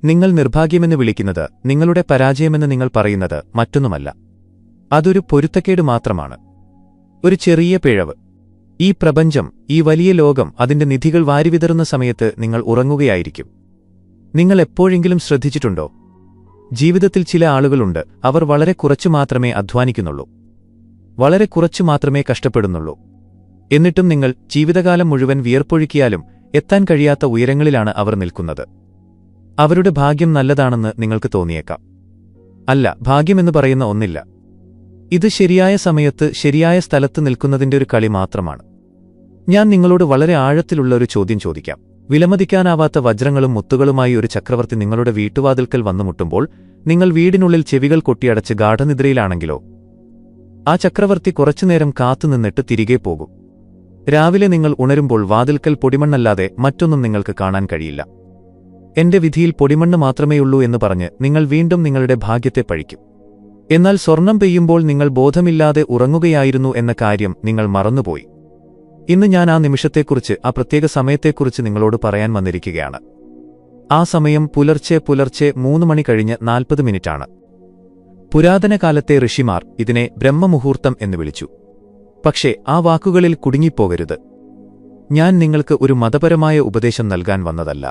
നിങ്ങൾ നിർഭാഗ്യമെന്ന് വിളിക്കുന്നത്, നിങ്ങളുടെ പരാജയമെന്ന് നിങ്ങൾ പറയുന്നത് മറ്റൊന്നുമല്ല. അതൊരു പൊരുത്തക്കേട് മാത്രമാണ്. ഒരു ചെറിയ പിഴവ്. ഈ പ്രപഞ്ചം, ഈ വലിയ ലോകം അതിന്റെ നിധികൾ വാരിവിതറുന്ന സമയത്ത് നിങ്ങൾ ഉറങ്ങുകയായിരിക്കും. നിങ്ങൾ എപ്പോഴെങ്കിലും ശ്രദ്ധിച്ചിട്ടുണ്ടോ? ജീവിതത്തിൽ ചില ആളുകളുണ്ട്, അവർ വളരെ കുറച്ചു മാത്രമേ അധ്വാനിക്കുന്നുള്ളൂ, വളരെ കുറച്ചു മാത്രമേ കഷ്ടപ്പെടുന്നുള്ളൂ. എന്നിട്ടും നിങ്ങൾ ജീവിതകാലം മുഴുവൻ വിയർപ്പൊഴുക്കിയാലും എത്താൻ കഴിയാത്ത ഉയരങ്ങളിലാണ് അവർ നിൽക്കുന്നത്. അവരുടെ ഭാഗ്യം നല്ലതാണെന്ന് നിങ്ങൾക്ക് തോന്നിയേക്കാം. അല്ല, ഭാഗ്യമെന്ന് പറയുന്ന ഒന്നില്ല. ഇത് ശരിയായ സമയത്ത് ശരിയായ സ്ഥലത്ത് നിൽക്കുന്നതിന്റെ ഒരു കളി മാത്രമാണ്. ഞാൻ നിങ്ങളോട് വളരെ ആഴത്തിലുള്ള ഒരു ചോദ്യം ചോദിക്കാം. വിലമതിക്കാനാവാത്ത വജ്രങ്ങളും മുത്തുകളുമായി ഒരു ചക്രവർത്തി നിങ്ങളുടെ വീട്ടുവാതിൽക്കൽ വന്നുമുട്ടുമ്പോൾ നിങ്ങൾ വീടിനുള്ളിൽ ചെവികൾ കൊട്ടിയടച്ച് ഗാഠനിദ്രയിലാണെങ്കിലോ? ആ ചക്രവർത്തി കുറച്ചുനേരം കാത്തുനിന്നിട്ട് തിരികെ പോകും. രാവിലെ നിങ്ങൾ ഉണരുമ്പോൾ വാതിൽക്കൽ പൊടിമണ്ണല്ലാതെ മറ്റൊന്നും നിങ്ങൾക്ക് കാണാൻ കഴിയില്ല. എന്റെ വിധിയിൽ പൊടിമണ്ണ് മാത്രമേയുള്ളൂ എന്ന് പറഞ്ഞ് നിങ്ങൾ വീണ്ടും നിങ്ങളുടെ ഭാഗ്യത്തെ പഴിക്കും. എന്നാൽ സ്വർണം പെയ്യുമ്പോൾ നിങ്ങൾ ബോധമില്ലാതെ ഉറങ്ങുകയായിരുന്നു എന്ന കാര്യം നിങ്ങൾ മറന്നുപോയി. ഇന്ന് ഞാൻ ആ നിമിഷത്തെക്കുറിച്ച്, ആ പ്രത്യേക സമയത്തെക്കുറിച്ച് നിങ്ങളോട് പറയാൻ വന്നിരിക്കുകയാണ്. ആ സമയം പുലർച്ചെ 3 മണി കഴിഞ്ഞ് 40 മിനിറ്റാണ്. പുരാതന കാലത്തെ ഋഷിമാർ ഇതിനെ ബ്രഹ്മമുഹൂർത്തം എന്ന് വിളിച്ചു. പക്ഷേ ആ വാക്കുകളിൽ കുടുങ്ങിപ്പോകരുത്. ഞാൻ നിങ്ങൾക്ക് ഒരു മതപരമായ ഉപദേശം നൽകാൻ വന്നതല്ല.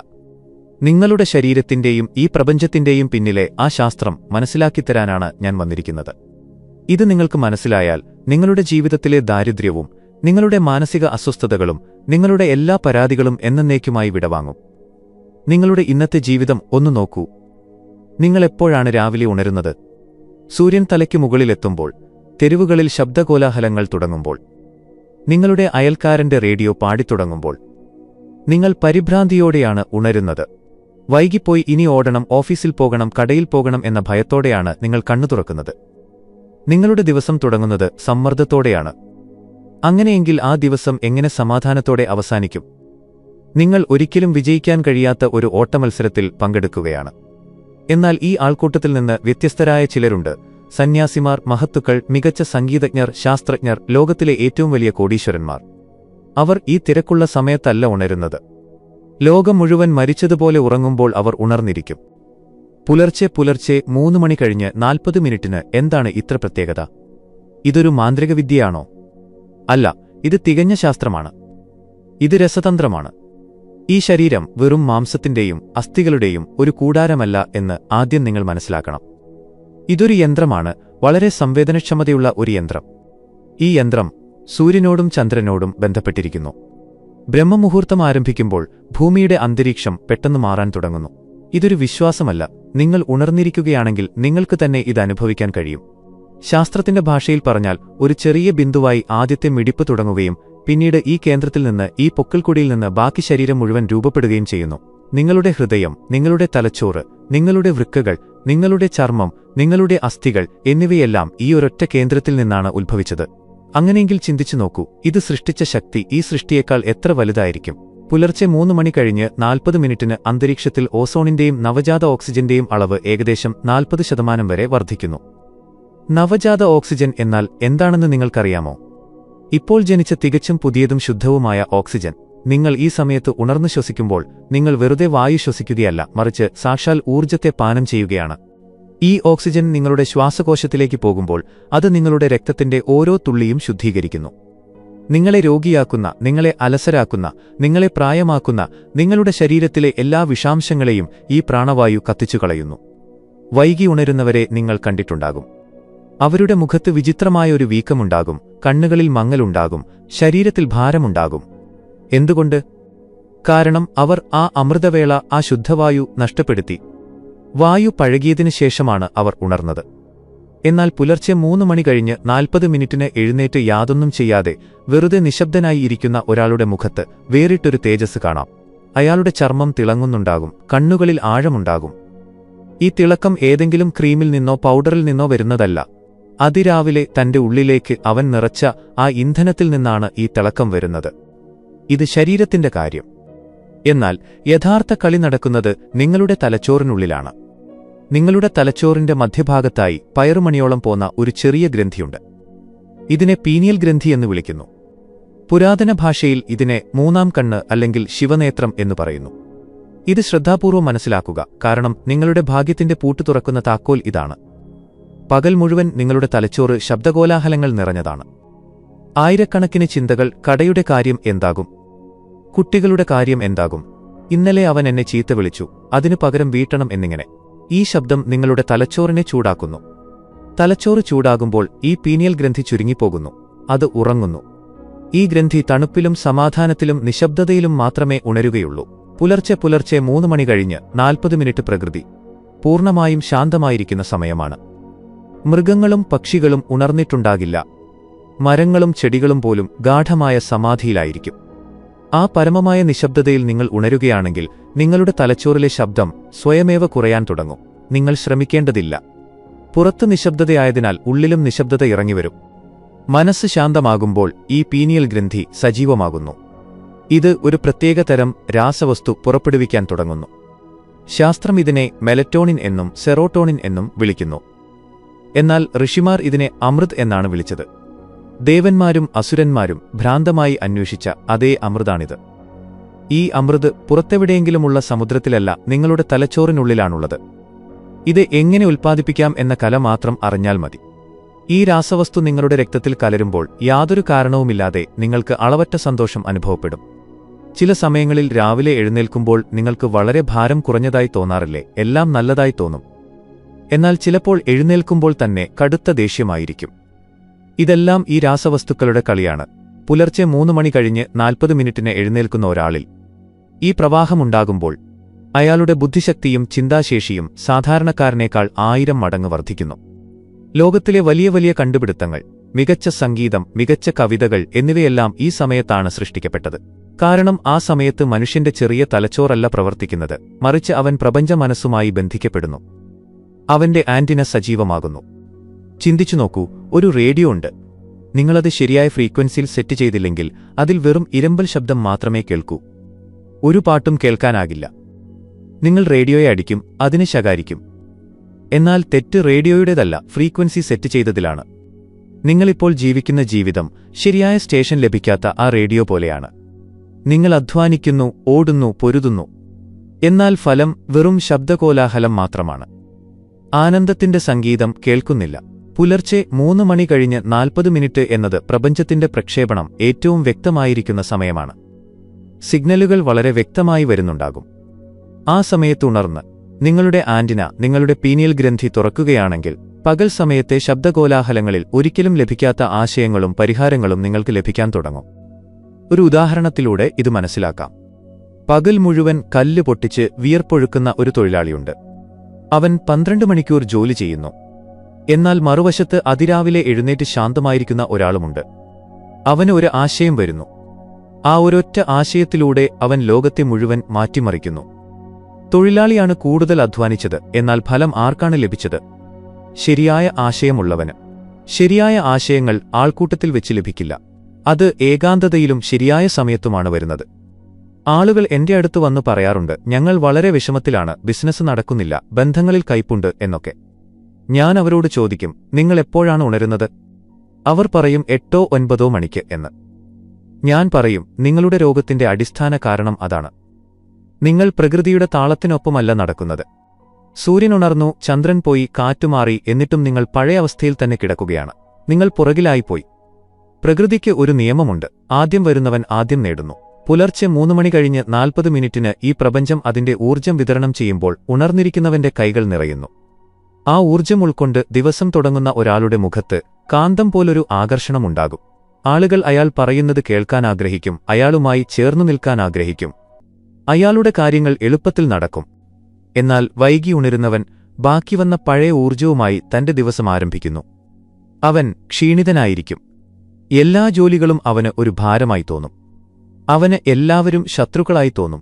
നിങ്ങളുടെ ശരീരത്തിന്റെയും ഈ പ്രപഞ്ചത്തിന്റെയും പിന്നിലെ ആ ശാസ്ത്രം മനസ്സിലാക്കിത്തരാനാണ് ഞാൻ വന്നിരിക്കുന്നത്. ഇത് നിങ്ങൾക്ക് മനസ്സിലായാൽ നിങ്ങളുടെ ജീവിതത്തിലെ ദാരിദ്ര്യവും നിങ്ങളുടെ മാനസിക അസ്വസ്ഥതകളും നിങ്ങളുടെ എല്ലാ പരാതികളും എന്നേക്കുമായി വിടവാങ്ങും. നിങ്ങളുടെ ഇന്നത്തെ ജീവിതം ഒന്നു നോക്കൂ. നിങ്ങളെപ്പോഴാണ് രാവിലെ ഉണരുന്നത്? സൂര്യൻ തലയ്ക്ക് മുകളിലെത്തുമ്പോൾ, തെരുവുകളിൽ ശബ്ദകോലാഹലങ്ങൾ തുടങ്ങുമ്പോൾ, നിങ്ങളുടെ അയൽക്കാരന്റെ റേഡിയോ പാടിത്തുടങ്ങുമ്പോൾ. നിങ്ങൾ പരിഭ്രാന്തിയോടെയാണ് ഉണരുന്നത്. വൈകിപ്പോയി, ഇനി ഓടണം, ഓഫീസിൽ പോകണം, കടയിൽ പോകണം എന്ന ഭയത്തോടെയാണ് നിങ്ങൾ കണ്ണു തുറക്കുന്നത്. നിങ്ങളുടെ ദിവസം തുടങ്ങുന്നത് സമ്മർദ്ദത്തോടെയാണ്. അങ്ങനെയെങ്കിൽ ആ ദിവസം എങ്ങനെ സമാധാനത്തോടെ അവസാനിക്കും? നിങ്ങൾ ഒരിക്കലും വിജയിക്കാൻ കഴിയാത്ത ഒരു ഓട്ടമത്സരത്തിൽ പങ്കെടുക്കുകയാണ്. എന്നാൽ ഈ ആൾക്കൂട്ടത്തിൽ നിന്ന് വ്യത്യസ്തരായ ചിലരുണ്ട്. സന്യാസിമാർ, മഹത്തുക്കൾ, മികച്ച സംഗീതജ്ഞർ, ശാസ്ത്രജ്ഞർ, ലോകത്തിലെ ഏറ്റവും വലിയ കോടീശ്വരന്മാർ. അവർ ഈ തിരക്കുള്ള സമയത്തല്ല ഉണരുന്നത്. ലോകം മുഴുവൻ മരിച്ചതുപോലെ ഉറങ്ങുമ്പോൾ അവർ ഉണർന്നിരിക്കും. പുലർച്ചെ 3 മണി കഴിഞ്ഞ് 40 മിനിറ്റിന് എന്താണ് ഇത്ര പ്രത്യേകത? ഇതൊരു മാന്ത്രിക വിദ്യയാണോ? അല്ല, ഇത് തികഞ്ഞ ശാസ്ത്രമാണ്. ഇത് രസതന്ത്രമാണ്. ഈ ശരീരം വെറും മാംസത്തിന്റെയും അസ്ഥികളുടെയും ഒരു കൂടാരമല്ല എന്ന് ആദ്യം നിങ്ങൾ മനസ്സിലാക്കണം. ഇതൊരു യന്ത്രമാണ്, വളരെ സംവേദനക്ഷമതയുള്ള ഒരു യന്ത്രം. ഈ യന്ത്രം സൂര്യനോടും ചന്ദ്രനോടും ബന്ധപ്പെട്ടിരിക്കുന്നു. ബ്രഹ്മമുഹൂർത്തം ആരംഭിക്കുമ്പോൾ ഭൂമിയുടെ അന്തരീക്ഷം പെട്ടെന്ന് മാറാൻ തുടങ്ങുന്നു. ഇതൊരു വിശ്വാസമല്ല. നിങ്ങൾ ഉണർന്നിരിക്കുകയാണെങ്കിൽ നിങ്ങൾക്ക് തന്നെ ഇത് അനുഭവിക്കാൻ കഴിയും. ശാസ്ത്രത്തിന്റെ ഭാഷയിൽ പറഞ്ഞാൽ, ഒരു ചെറിയ ബിന്ദുവായി ആദ്യത്തെ മിടിപ്പ് തുടങ്ങുകയും പിന്നീട് ഈ കേന്ദ്രത്തിൽ നിന്ന്, ഈ പൊക്കിൾക്കൊടിയിൽ നിന്ന് ബാക്കി ശരീരം മുഴുവൻ രൂപപ്പെടുകയും ചെയ്യുന്നു. നിങ്ങളുടെ ഹൃദയം, നിങ്ങളുടെ തലച്ചോറ്, നിങ്ങളുടെ വൃക്കകൾ, നിങ്ങളുടെ ചർമ്മം, നിങ്ങളുടെ അസ്ഥികൾ എന്നിവയെല്ലാം ഈ ഒരൊറ്റ കേന്ദ്രത്തിൽ നിന്നാണ് ഉത്ഭവിച്ചത്. അങ്ങനെയെങ്കിൽ ചിന്തിച്ചു നോക്കൂ, ഇത് സൃഷ്ടിച്ച ശക്തി ഈ സൃഷ്ടിയേക്കാൾ എത്ര വലുതായിരിക്കും? പുലർച്ചെ 3 മണി കഴിഞ്ഞ് 40 മിനിറ്റിന് അന്തരീക്ഷത്തിൽ ഓസോണിന്റെയും നവജാത ഓക്സിജന്റെയും അളവ് ഏകദേശം 40% വരെ വർദ്ധിക്കുന്നു. നവജാത ഓക്സിജൻ എന്നാൽ എന്താണെന്ന് നിങ്ങൾക്കറിയാമോ? ഇപ്പോൾ ജനിച്ച തികച്ചും പുതിയതും ശുദ്ധവുമായ ഓക്സിജൻ. നിങ്ങൾ ഈ സമയത്ത് ഉണർന്നു ശ്വസിക്കുമ്പോൾ നിങ്ങൾ വെറുതെ വായു ശ്വസിക്കുകയല്ല, മറിച്ച് സാക്ഷാൽ ഊർജ്ജത്തെ പാനം ചെയ്യുകയാണ്. ഈ ഓക്സിജൻ നിങ്ങളുടെ ശ്വാസകോശത്തിലേക്ക് പോകുമ്പോൾ അത് നിങ്ങളുടെ രക്തത്തിന്റെ ഓരോ തുള്ളിയും ശുദ്ധീകരിക്കുന്നു. നിങ്ങളെ രോഗിയാക്കുന്ന, നിങ്ങളെ അലസരാക്കുന്ന, നിങ്ങളെ പ്രായമാക്കുന്ന നിങ്ങളുടെ ശരീരത്തിലെ എല്ലാ വിഷാംശങ്ങളെയും ഈ പ്രാണവായു കത്തിച്ചുകളയുന്നു. വൈകി ഉണരുന്നവരെ നിങ്ങൾ കണ്ടിട്ടുണ്ടാകും. അവരുടെ മുഖത്ത് വിചിത്രമായ ഒരു വീക്കമുണ്ടാകും, കണ്ണുകളിൽ മങ്ങലുണ്ടാകും, ശരീരത്തിൽ ഭാരമുണ്ടാകും. എന്തുകൊണ്ട്? കാരണം അവർ ആ അമൃതവേള, ആ ശുദ്ധവായു നഷ്ടപ്പെടുത്തി. വായു പഴകിയതിനു ശേഷമാണ് അവർ ഉണർന്നത്. എന്നാൽ പുലർച്ചെ 3 മണി കഴിഞ്ഞ് 40 മിനിറ്റിന് എഴുന്നേറ്റ് യാതൊന്നും ചെയ്യാതെ വെറുതെ നിശബ്ദനായി ഇരിക്കുന്ന ഒരാളുടെ മുഖത്ത് വേറിട്ടൊരു തേജസ് കാണാം. അയാളുടെ ചർമ്മം തിളങ്ങുന്നുണ്ടാകും, കണ്ണുകളിൽ ആഴമുണ്ടാകും. ഈ തിളക്കം ഏതെങ്കിലും ക്രീമിൽ നിന്നോ പൗഡറിൽ നിന്നോ വരുന്നതല്ല. അതിരാവിലെ തന്റെ ഉള്ളിലേക്ക് അവൻ നിറച്ച ആ ഇന്ധനത്തിൽ നിന്നാണ് ഈ തിളക്കം വരുന്നത്. ഇത് ശരീരത്തിന്റെ കാര്യം. എന്നാൽ യഥാർത്ഥ കളി നടക്കുന്നത് നിങ്ങളുടെ തലച്ചോറിനുള്ളിലാണ്. നിങ്ങളുടെ തലച്ചോറിന്റെ മധ്യഭാഗത്തായി പയറുമണിയോളം പോന്ന ഒരു ചെറിയ ഗ്രന്ഥിയുണ്ട്. ഇതിനെ പീനിയൽ ഗ്രന്ഥി എന്ന് വിളിക്കുന്നു. പുരാതന ഭാഷയിൽ ഇതിനെ മൂന്നാം കണ്ണ് അല്ലെങ്കിൽ ശിവനേത്രം എന്ന് പറയുന്നു. ഇത് ശ്രദ്ധാപൂർവം മനസ്സിലാക്കുക, കാരണം നിങ്ങളുടെ ഭാഗ്യത്തിന്റെ പൂട്ട് തുറക്കുന്ന താക്കോൽ ഇതാണ്. പകൽ മുഴുവൻ നിങ്ങളുടെ തലച്ചോറ് ശബ്ദകോലാഹലങ്ങൾ നിറഞ്ഞതാണ്. ആയിരക്കണക്കിന് ചിന്തകൾ. കടയുടെ കാര്യം എന്താകും? കുട്ടികളുടെ കാര്യം എന്താകും? ഇന്നലെ അവൻ എന്നെ ചീത്ത വിളിച്ചു, അതിനു പകരം വീട്ടണം എന്നിങ്ങനെ. ഈ ശബ്ദം നിങ്ങളുടെ തലച്ചോറിനെ ചൂടാക്കുന്നു. തലച്ചോറ് ചൂടാകുമ്പോൾ ഈ പീനിയൽ ഗ്രന്ഥി ചുരുങ്ങിപ്പോകുന്നു. അത് ഉറങ്ങുന്നു. ഈ ഗ്രന്ഥി തണുപ്പിലും സമാധാനത്തിലും നിശബ്ദതയിലും മാത്രമേ ഉണരുകയുള്ളൂ. പുലർച്ചെ 3 മണി കഴിഞ്ഞ് 40 മിനിറ്റ് പ്രകൃതി പൂർണ്ണമായും ശാന്തമായിരിക്കുന്ന സമയമാണ്. മൃഗങ്ങളും പക്ഷികളും ഉണർന്നിട്ടുണ്ടാകില്ല. മരങ്ങളും ചെടികളും പോലും ഗാഢമായ സമാധിയിലായിരിക്കും. ആ പരമമായ നിശബ്ദതയിൽ നിങ്ങൾ ഉണരുകയാണെങ്കിൽ നിങ്ങളുടെ തലച്ചോറിലെ ശബ്ദം സ്വയമേവ കുറയാൻ തുടങ്ങും. നിങ്ങൾ ശ്രമിക്കേണ്ടതില്ല. പുറത്ത് നിശബ്ദതയായതിനാൽ ഉള്ളിലും നിശബ്ദത ഇറങ്ങിവരും. മനസ്സ് ശാന്തമാകുമ്പോൾ ഈ പീനിയൽ ഗ്രന്ഥി സജീവമാകുന്നു. ഇത് ഒരു പ്രത്യേക തരം രാസവസ്തു പുറപ്പെടുവിക്കാൻ തുടങ്ങുന്നു. ശാസ്ത്രം ഇതിനെ മെലറ്റോണിൻ എന്നും സെറോട്ടോണിൻ എന്നും വിളിക്കുന്നു. എന്നാൽ ഋഷിമാർ ഇതിനെ അമൃത് എന്നാണ് വിളിച്ചത്. ദേവന്മാരും അസുരന്മാരും ഭ്രാന്തമായി അന്വേഷിച്ച അതേ അമൃതാണിത്. ഈ അമൃത് പുറത്തെവിടെയെങ്കിലുമുള്ള സമുദ്രത്തിലല്ല, നിങ്ങളുടെ തലച്ചോറിനുള്ളിലാണുള്ളത്. ഇത് എങ്ങനെ ഉൽപ്പാദിപ്പിക്കാം എന്ന കല മാത്രം അറിഞ്ഞാൽ മതി. ഈ രാസവസ്തു നിങ്ങളുടെ രക്തത്തിൽ കലരുമ്പോൾ യാതൊരു കാരണവുമില്ലാതെ നിങ്ങൾക്ക് അളവറ്റ സന്തോഷം അനുഭവപ്പെടും. ചില സമയങ്ങളിൽ രാവിലെ എഴുന്നേൽക്കുമ്പോൾ നിങ്ങൾക്ക് വളരെ ഭാരം കുറഞ്ഞതായി തോന്നാറില്ലേ? എല്ലാം നല്ലതായി തോന്നും. എന്നാൽ ചിലപ്പോൾ എഴുന്നേൽക്കുമ്പോൾ തന്നെ കടുത്ത ദേഷ്യമായിരിക്കും. ഇതെല്ലാം ഈ രാസവസ്തുക്കളുടെ കളിയാണ്. പുലർച്ചെ 3 മണി കഴിഞ്ഞ് 40 മിനിറ്റിന് എഴുന്നേൽക്കുന്ന ഒരാളിൽ ഈ പ്രവാഹമുണ്ടാകുമ്പോൾ അയാളുടെ ബുദ്ധിശക്തിയും ചിന്താശേഷിയും സാധാരണക്കാരനേക്കാൾ 1000 മടങ്ങ് വർദ്ധിക്കുന്നു. ലോകത്തിലെ വലിയ വലിയ കണ്ടുപിടുത്തങ്ങൾ, മികച്ച സംഗീതം, മികച്ച കവിതകൾ എന്നിവയെല്ലാം ഈ സമയത്താണ് സൃഷ്ടിക്കപ്പെട്ടത്. കാരണം ആ സമയത്ത് മനുഷ്യന്റെ ചെറിയ തലച്ചോറല്ല പ്രവർത്തിക്കുന്നത്, മറിച്ച് അവൻ പ്രപഞ്ച മനസ്സുമായി ബന്ധിക്കപ്പെടുന്നു. അവന്റെ ആന്റിന സജീവമാകുന്നു. ചിന്തിച്ചു നോക്കൂ, ഒരു റേഡിയോ ഉണ്ട്. നിങ്ങളത് ശരിയായ ഫ്രീക്വൻസിയിൽ സെറ്റ് ചെയ്തില്ലെങ്കിൽ അതിൽ വെറും ഇരമ്പൽ ശബ്ദം മാത്രമേ കേൾക്കൂ. ഒരു പാട്ടും കേൾക്കാനാകില്ല. നിങ്ങൾ റേഡിയോയെ അടിക്കും, അതിനെ ശകാരിക്കും. എന്നാൽ തെറ്റ് റേഡിയോയുടേതല്ല, ഫ്രീക്വൻസി സെറ്റ് ചെയ്തതിലാണ്. നിങ്ങളിപ്പോൾ ജീവിക്കുന്ന ജീവിതം ശരിയായ സ്റ്റേഷൻ ലഭിക്കാത്ത ആ റേഡിയോ പോലെയാണ്. നിങ്ങൾ അധ്വാനിക്കുന്നു, ഓടുന്നു, പൊരുതുന്നു. എന്നാൽ ഫലം വെറും ശബ്ദകോലാഹലം മാത്രമാണ്. ആനന്ദത്തിന്റെ സംഗീതം കേൾക്കുന്നില്ല. പുലർച്ചെ 3 മണി കഴിഞ്ഞ് 40 മിനിറ്റ് എന്നത് പ്രപഞ്ചത്തിന്റെ പ്രക്ഷേപണം ഏറ്റവും വ്യക്തമായിരിക്കുന്ന സമയമാണ്. സിഗ്നലുകൾ വളരെ വ്യക്തമായി വരുന്നുണ്ടാകും. ആ സമയത്ത് ഉണർന്ന് നിങ്ങളുടെ ആന്റിന, നിങ്ങളുടെ പീനിയൽ ഗ്രന്ഥി തുറക്കുകയാണെങ്കിൽ പകൽ സമയത്തെ ശബ്ദകോലാഹലങ്ങളിൽ ഒരിക്കലും ലഭിക്കാത്ത ആശയങ്ങളും പരിഹാരങ്ങളും നിങ്ങൾക്ക് ലഭിക്കാൻ തുടങ്ങും. ഒരു ഉദാഹരണത്തിലൂടെ ഇത് മനസ്സിലാക്കാം. പകൽ മുഴുവൻ കല്ല് പൊട്ടിച്ച് വിയർപ്പൊഴുക്കുന്ന ഒരു തൊഴിലാളിയുണ്ട്. അവൻ 12 മണിക്കൂർ ജോലി ചെയ്യുന്നു. എന്നാൽ മറുവശത്ത് അതിരാവിലെ എഴുന്നേറ്റ് ശാന്തമായിരിക്കുന്ന ഒരാളുമുണ്ട്. അവന് ഒരു ആശയം വരുന്നു. ആ ഒരൊറ്റ ആശയത്തിലൂടെ അവൻ ലോകത്തെ മുഴുവൻ മാറ്റിമറിക്കുന്നു. തൊഴിലാളിയാണ് കൂടുതൽ അധ്വാനിച്ചത്, എന്നാൽ ഫലം ആർക്കാണ് ലഭിച്ചത്? ശരിയായ ആശയമുള്ളവന്. ശരിയായ ആശയങ്ങൾ ആൾക്കൂട്ടത്തിൽ വെച്ച് ലഭിക്കില്ല. അത് ഏകാന്തതയിലും ശരിയായ സമയത്തുമാണ് വരുന്നത്. ആളുകൾ എന്റെ അടുത്ത് വന്നു പറയാറുണ്ട്, ഞങ്ങൾ വളരെ വിഷമത്തിലാണ്, ബിസിനസ് നടക്കുന്നില്ല, ബന്ധങ്ങളിൽ കയ്പുണ്ട് എന്നൊക്കെ. ഞാൻ അവരോട് ചോദിക്കും, നിങ്ങൾ എപ്പോഴാണ് ഉണരുന്നത്? അവർ പറയും 8-9 മണിക്ക് എന്ന്. ഞാൻ പറയും, നിങ്ങളുടെ രോഗത്തിന്റെ അടിസ്ഥാന കാരണം അതാണ്. നിങ്ങൾ പ്രകൃതിയുടെ താളത്തിനൊപ്പമല്ല നടക്കുന്നത്. സൂര്യൻ ഉണർന്നു, ചന്ദ്രൻ പോയി, കാറ്റുമാറി, എന്നിട്ടും നിങ്ങൾ പഴയ അവസ്ഥയിൽ തന്നെ കിടക്കുകയാണ്. നിങ്ങൾ പുറകിലായിപ്പോയി. പ്രകൃതിക്ക് ഒരു നിയമമുണ്ട്, ആദ്യം വരുന്നവൻ ആദ്യം നേടുന്നു. പുലർച്ചെ 3 മണി കഴിഞ്ഞ് 40 മിനിറ്റിന് ഈ പ്രപഞ്ചം അതിന്റെ ഊർജ്ജം വിതരണം ചെയ്യുമ്പോൾ ഉണർന്നിരിക്കുന്നവന്റെ കൈകൾ നിറയുന്നു. ആ ഊർജ്ജം ഉൾക്കൊണ്ട് ദിവസം തുടങ്ങുന്ന ഒരാളുടെ മുഖത്ത് കാന്തം പോലൊരു ആകർഷണമുണ്ടാകും. ആളുകൾ അയാൾ പറയുന്നത് കേൾക്കാൻ ആഗ്രഹിക്കും, അയാളുമായി ചേർന്നു നിൽക്കാൻ ആഗ്രഹിക്കും. അയാളുടെ കാര്യങ്ങൾ എളുപ്പത്തിൽ നടക്കും. എന്നാൽ വൈകി ഉണരുന്നവൻ ബാക്കിവന്ന പഴയ ഊർജ്ജവുമായി തന്റെ ദിവസം ആരംഭിക്കുന്നു. അവൻ ക്ഷീണിതനായിരിക്കും. എല്ലാ ജോലികളും അവന് ഒരു ഭാരമായി തോന്നും. അവന് എല്ലാവരും ശത്രുക്കളായി തോന്നും.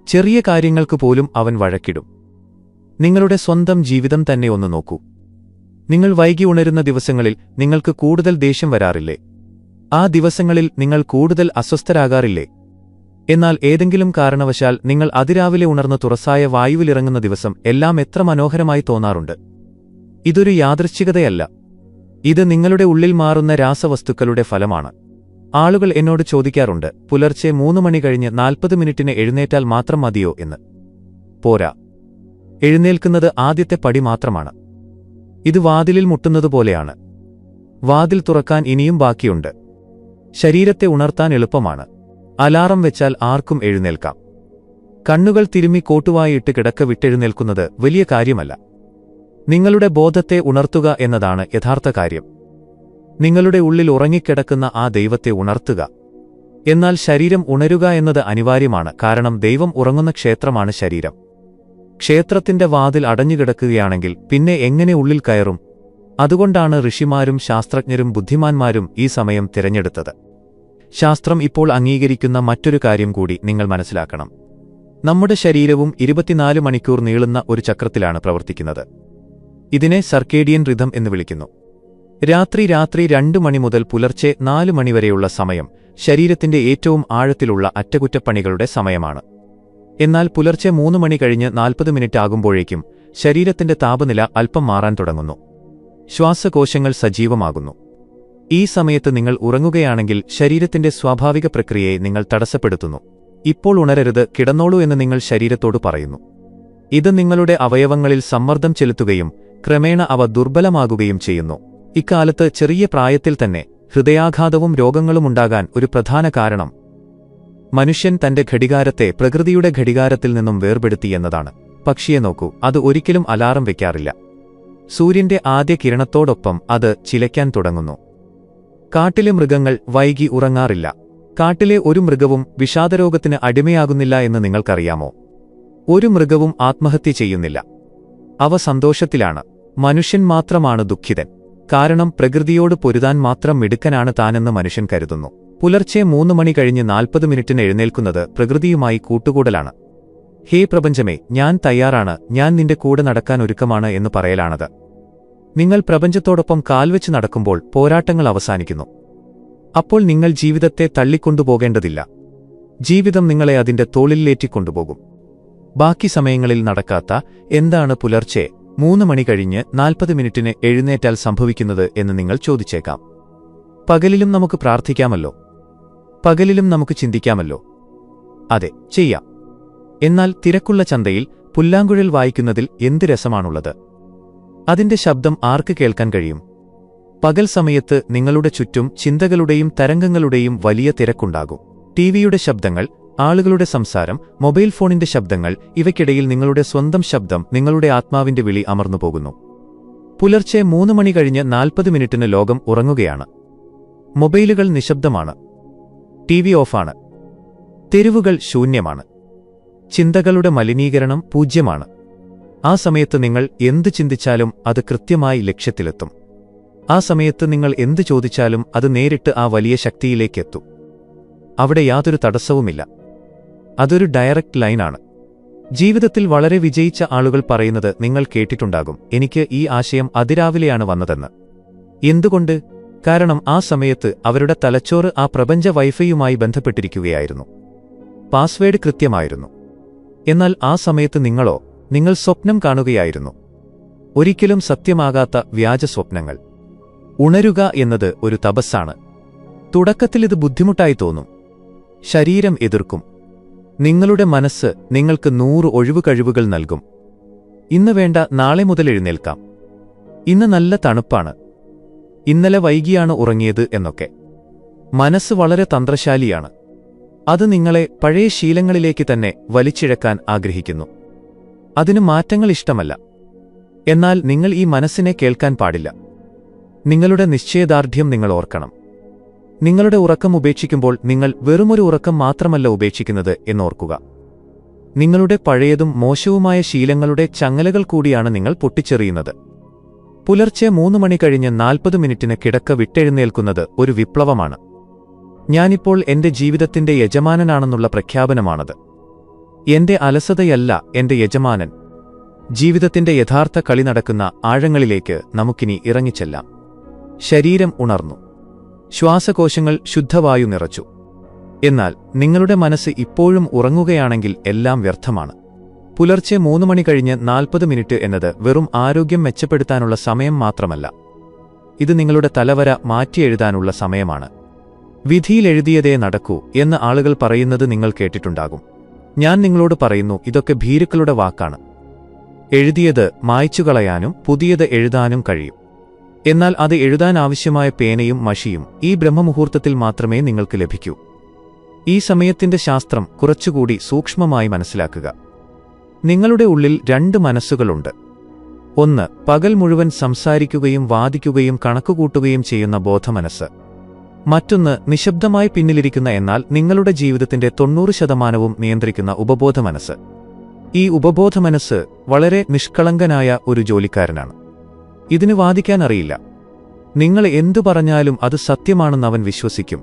ചെറിയ കാര്യങ്ങൾക്ക് പോലും അവൻ വഴക്കിടും. നിങ്ങളുടെ സ്വന്തം ജീവിതം തന്നെ ഒന്ന് നോക്കൂ. നിങ്ങൾ വൈകി ഉണരുന്ന ദിവസങ്ങളിൽ നിങ്ങൾക്ക് കൂടുതൽ ദേഷ്യം വരാറില്ലേ? ആ ദിവസങ്ങളിൽ നിങ്ങൾ കൂടുതൽ അസ്വസ്ഥരാകാറില്ലേ? എന്നാൽ ഏതെങ്കിലും കാരണവശാൽ നിങ്ങൾ അതിരാവിലെ ഉണർന്ന് തുറസായ വായുവിലിറങ്ങുന്ന ദിവസം എല്ലാം എത്ര മനോഹരമായി തോന്നാറുണ്ട്. ഇതൊരു യാദൃച്ഛികതയല്ല. ഇത് നിങ്ങളുടെ ഉള്ളിൽ മാറുന്ന രാസവസ്തുക്കളുടെ ഫലമാണ്. ആളുകൾ എന്നോട് ചോദിക്കാറുണ്ട്, പുലർച്ചെ 3 മണി കഴിഞ്ഞ് 40 മിനിറ്റിന് എഴുന്നേറ്റാൽ മാത്രം മതിയോ എന്ന്. പോരാ. എഴുന്നേൽക്കുന്നത് ആദ്യത്തെ പടി മാത്രമാണ്. ഇത് വാതിലിൽ മുട്ടുന്നതുപോലെയാണ്. വാതിൽ തുറക്കാൻ ഇനിയും ബാക്കിയുണ്ട്. ശരീരത്തെ ഉണർത്താൻ എളുപ്പമാണ്. അലാറം വെച്ചാൽ ആർക്കും എഴുന്നേൽക്കാം. കണ്ണുകൾ തിരുമ്മി കോട്ടുവായിട്ട് കിടക്ക വിട്ടെഴുന്നേൽക്കുന്നത് വലിയ കാര്യമല്ല. നിങ്ങളുടെ ബോധത്തെ ഉണർത്തുക എന്നതാണ് യഥാർത്ഥ കാര്യം. നിങ്ങളുടെ ഉള്ളിൽ ഉറങ്ങിക്കിടക്കുന്ന ആ ദൈവത്തെ ഉണർത്തുക. എന്നാൽ ശരീരം ഉണരുക എന്നത് അനിവാര്യമാണ്. കാരണം ദൈവം ഉറങ്ങുന്ന ക്ഷേത്രമാണ് ശരീരം. ക്ഷേത്രത്തിന്റെ വാതിൽ അടഞ്ഞുകിടക്കുകയാണെങ്കിൽ പിന്നെ എങ്ങനെ ഉള്ളിൽ കയറും? അതുകൊണ്ടാണ് ഋഷിമാരും ശാസ്ത്രജ്ഞരും ബുദ്ധിമാന്മാരും ഈ സമയം തിരഞ്ഞെടുത്തത്. ശാസ്ത്രം ഇപ്പോൾ അംഗീകരിക്കുന്ന മറ്റൊരു കാര്യം കൂടി നിങ്ങൾ മനസ്സിലാക്കണം. നമ്മുടെ ശരീരവും 24 മണിക്കൂർ നീളുന്ന ഒരു ചക്രത്തിലാണ് പ്രവർത്തിക്കുന്നത്. ഇതിനെ സർക്കേഡിയൻ റിഥം എന്ന് വിളിക്കുന്നു. രാത്രി 2 മണി മുതൽ പുലർച്ചെ 4 മണിവരെയുള്ള സമയം ശരീരത്തിന്റെ ഏറ്റവും ആഴത്തിലുള്ള അറ്റകുറ്റപ്പണികളുടെ സമയമാണ്. എന്നാൽ പുലർച്ചെ 3 മണി കഴിഞ്ഞ് 40 മിനിറ്റ് ആകുമ്പോഴേക്കും ശരീരത്തിന്റെ താപനില അല്പം മാറാൻ തുടങ്ങുന്നു. ശ്വാസകോശങ്ങൾ സജീവമാകുന്നു. ഈ സമയത്ത് നിങ്ങൾ ഉറങ്ങുകയാണെങ്കിൽ ശരീരത്തിന്റെ സ്വാഭാവിക പ്രക്രിയയെ നിങ്ങൾ തടസ്സപ്പെടുത്തുന്നു. ഇപ്പോൾ ഉണരരുത്, കിടന്നോളൂ എന്ന് നിങ്ങൾ ശരീരത്തോട് പറയുന്നു. ഇത് നിങ്ങളുടെ അവയവങ്ങളിൽ സമ്മർദ്ദം ചെലുത്തുകയും ക്രമേണ അവ ദുർബലമാകുകയും ചെയ്യുന്നു. ഇക്കാലത്ത് ചെറിയ പ്രായത്തിൽ തന്നെ ഹൃദയാഘാതവും രോഗങ്ങളുമുണ്ടാകാൻ ഒരു പ്രധാന കാരണം മനുഷ്യൻ തന്റെ ഘടികാരത്തെ പ്രകൃതിയുടെ ഘടികാരത്തിൽ നിന്നും വേർപെടുത്തി എന്നതാണ്. പക്ഷിയെ നോക്കൂ, അത് ഒരിക്കലും അലാറം വെക്കാറില്ല. സൂര്യന്റെ ആദ്യ കിരണത്തോടൊപ്പം അത് ചിലയ്ക്കാൻ തുടങ്ങുന്നു. കാട്ടിലെ മൃഗങ്ങൾ വൈകി ഉറങ്ങാറില്ല. കാട്ടിലെ ഒരു മൃഗവും വിഷാദരോഗത്തിന് അടിമയാകുന്നില്ല എന്ന് നിങ്ങൾക്കറിയാമോ? ഒരു മൃഗവും ആത്മഹത്യ ചെയ്യുന്നില്ല. അവ സന്തോഷത്തിലാണ്. മനുഷ്യൻ മാത്രമാണ് ദുഃഖിതൻ. കാരണം പ്രകൃതിയോട് പൊരുതാൻ മാത്രം മിടുക്കനാണ് താനെന്ന് മനുഷ്യൻ കരുതുന്നു. പുലർച്ചെ 3 മണി കഴിഞ്ഞ് 40 മിനിറ്റിന് എഴുന്നേൽക്കുന്നത് പ്രകൃതിയുമായി കൂട്ടുകൂടലാണ്. ഹേ പ്രപഞ്ചമേ, ഞാൻ തയ്യാറാണ്, ഞാൻ നിന്റെ കൂടെ നടക്കാൻ ഒരുക്കമാണ് എന്ന് പറയലാണത്. നിങ്ങൾ പ്രപഞ്ചത്തോടൊപ്പം കാൽവെച്ച് നടക്കുമ്പോൾ പോരാട്ടങ്ങൾ അവസാനിക്കുന്നു. അപ്പോൾ നിങ്ങൾ ജീവിതത്തെ തള്ളിക്കൊണ്ടുപോകേണ്ടതില്ല. ജീവിതം നിങ്ങളെ അതിന്റെ തോളിലേറ്റിക്കൊണ്ടുപോകും. ബാക്കി സമയങ്ങളിൽ നടക്കാത്ത എന്താണ് പുലർച്ചെ 3 മണി കഴിഞ്ഞ് 40 മിനിറ്റിന് എഴുന്നേറ്റാൽ സംഭവിക്കുന്നത് എന്ന് നിങ്ങൾ ചോദിച്ചേക്കാം. പകലിലും നമുക്ക് പ്രാർത്ഥിക്കാമല്ലോ. പകലിലും നമുക്ക് ചിന്തിക്കാമല്ലോ. അതെ, ചെയ്യാം. എന്നാൽ തിരക്കുള്ള ചന്തയിൽ പുല്ലാങ്കുഴൽ വായിക്കുന്നതിൽ എന്ത് രസമാണുള്ളത്? അതിന്റെ ശബ്ദം ആർക്ക് കേൾക്കാൻ കഴിയും? പകൽ സമയത്ത് നിങ്ങളുടെ ചുറ്റും ചിന്തകളുടെയും തരംഗങ്ങളുടെയും വലിയ തിരക്കുണ്ടാകും. ടിവിയുടെ ശബ്ദങ്ങൾ, ആളുകളുടെ സംസാരം, മൊബൈൽ ഫോണിന്റെ ശബ്ദങ്ങൾ, ഇവയ്ക്കിടയിൽ നിങ്ങളുടെ സ്വന്തം ശബ്ദം, നിങ്ങളുടെ ആത്മാവിന്റെ വിളി അമർന്നുപോകുന്നു. പുലർച്ചെ 3 മണി കഴിഞ്ഞ് 40 മിനിറ്റിന് ലോകം ഉറങ്ങുകയാണ്. മൊബൈലുകൾ നിശബ്ദമാണ്. ടിവി ഓഫാണ്. തെരുവുകൾ ശൂന്യമാണ്. ചിന്തകളുടെ മലിനീകരണം പൂജ്യമാണ്. ആ സമയത്ത് നിങ്ങൾ എന്ത് ചിന്തിച്ചാലും അത് കൃത്യമായി ലക്ഷ്യത്തിലെത്തും. ആ സമയത്ത് നിങ്ങൾ എന്ത് ചോദിച്ചാലും അത് നേരിട്ട് ആ വലിയ ശക്തിയിലേക്കെത്തും. അവിടെ യാതൊരു തടസ്സവുമില്ല. അതൊരു ഡയറക്റ്റ് ലൈനാണ്. ജീവിതത്തിൽ വളരെ വിജയിച്ച ആളുകൾ പറയുന്നത് നിങ്ങൾ കേട്ടിട്ടുണ്ടാകും, എനിക്ക് ഈ ആശയം അതിരാവിലെയാണ് വന്നതെന്ന്. എന്തുകൊണ്ട്? കാരണം ആ സമയത്ത് അവരുടെ തലച്ചോറ് ആ പ്രപഞ്ച വൈഫൈയുമായി ബന്ധപ്പെട്ടിരിക്കുകയായിരുന്നു. പാസ്വേഡ് കൃത്യമായിരുന്നു. എന്നാൽ ആ സമയത്ത് നിങ്ങൾ സ്വപ്നം കാണുകയായിരുന്നു. ഒരിക്കലും സത്യമാകാത്ത വ്യാജ സ്വപ്നങ്ങൾ. ഉണരുക എന്നത് ഒരു തപസ്സാണ്. തുടക്കത്തിൽ ഇത് ബുദ്ധിമുട്ടായി തോന്നും. ശരീരം എതിർക്കും. നിങ്ങളുടെ മനസ്സ് നിങ്ങൾക്ക് 100 ഒഴിവുകഴിവുകൾ നൽകും. ഇന്ന് വേണ്ട, നാളെ മുതൽ എഴുന്നേൽക്കാം. ഇന്ന് നല്ല തണുപ്പാണ്. ഇന്നലെ വൈകിയാണ് ഉറങ്ങിയത് എന്നൊക്കെ. മനസ്സ് വളരെ തന്ത്രശാലിയാണ്. അത് നിങ്ങളെ പഴയ ശീലങ്ങളിലേക്ക് തന്നെ വലിച്ചിഴക്കാൻ ആഗ്രഹിക്കുന്നു. അതിന് മാറ്റങ്ങൾ ഇഷ്ടമല്ല. എന്നാൽ നിങ്ങൾ ഈ മനസ്സിനെ കേൾക്കാൻ പാടില്ല. നിങ്ങളുടെ നിശ്ചയദാർഢ്യം നിങ്ങൾ ഓർക്കണം. നിങ്ങളുടെ ഉറക്കം ഉപേക്ഷിക്കുമ്പോൾ നിങ്ങൾ വെറുമൊരു ഉറക്കം മാത്രമല്ല ഉപേക്ഷിക്കുന്നത് എന്നോർക്കുക. നിങ്ങളുടെ പഴയതും മോശവുമായ ശീലങ്ങളുടെ ചങ്ങലകൾ കൂടിയാണ് നിങ്ങൾ പൊട്ടിച്ചെറിയുന്നത്. പുലർച്ചെ 3 മണി കഴിഞ്ഞ് 40 മിനിറ്റിന് കിടക്ക വിട്ടെഴുന്നേൽക്കുന്നത് ഒരു വിപ്ലവമാണ്. ഞാനിപ്പോൾ എന്റെ ജീവിതത്തിന്റെ യജമാനനാണെന്നുള്ള പ്രഖ്യാപനമാണത്. എന്റെ അലസതയല്ല എന്റെ യജമാനൻ. ജീവിതത്തിന്റെ യഥാർത്ഥ കളി നടക്കുന്ന ആഴങ്ങളിലേക്ക് നമുക്കിനി ഇറങ്ങിച്ചെല്ലാം. ശരീരം ഉണർന്നു. ശ്വാസകോശങ്ങൾ ശുദ്ധവായു നിറച്ചു. എന്നാൽ നിങ്ങളുടെ മനസ്സ് ഇപ്പോഴും ഉറങ്ങുകയാണെങ്കിൽ എല്ലാം വ്യർത്ഥമാണ്. പുലർച്ചെ 3 മണി കഴിഞ്ഞ് 40 മിനിറ്റ് എന്നത് വെറും ആരോഗ്യം മെച്ചപ്പെടുത്താനുള്ള സമയം മാത്രമല്ല. ഇത് നിങ്ങളുടെ തലവര മാറ്റിയെഴുതാനുള്ള സമയമാണ്. വിധിയിൽ എഴുതിയതേ നടക്കൂ എന്ന് ആളുകൾ പറയുന്നത് നിങ്ങൾ കേട്ടിട്ടുണ്ടാകും. ഞാൻ നിങ്ങളോട് പറയുന്നു, ഇതൊക്കെ ഭീരുക്കളുടെ വാക്കാണ്. എഴുതിയത് മായ്ച്ചുകളയാനും പുതിയത് എഴുതാനും കഴിയും. എന്നാൽ അത് എഴുതാൻ ആവശ്യമായ പേനയും മഷിയും ഈ ബ്രഹ്മമുഹൂർത്തത്തിൽ മാത്രമേ നിങ്ങൾക്ക് ലഭിക്കൂ. ഈ സമയത്തിന്റെ ശാസ്ത്രം കുറച്ചുകൂടി സൂക്ഷ്മമായി മനസ്സിലാക്കുക. നിങ്ങളുടെ ഉള്ളിൽ രണ്ട് മനസ്സുകളുണ്ട്. ഒന്ന്, പകൽ മുഴുവൻ സംസാരിക്കുകയും വാദിക്കുകയും കണക്കുകൂട്ടുകയും ചെയ്യുന്ന ബോധമനസ്സ്. മറ്റൊന്ന്, നിശബ്ദമായി പിന്നിലിരിക്കുന്ന എന്നാൽ നിങ്ങളുടെ ജീവിതത്തിന്റെ 90% നിയന്ത്രിക്കുന്ന ഉപബോധമനസ്സ്. ഈ ഉപബോധമനസ്സ് വളരെ നിഷ്കളങ്കനായ ഒരു ജോലിക്കാരനാണ്. ഇതിന് വാദിക്കാൻ അറിയില്ല. നിങ്ങൾ എന്തു പറഞ്ഞാലും അത് സത്യമാണെന്ന് അവൻ വിശ്വസിക്കും.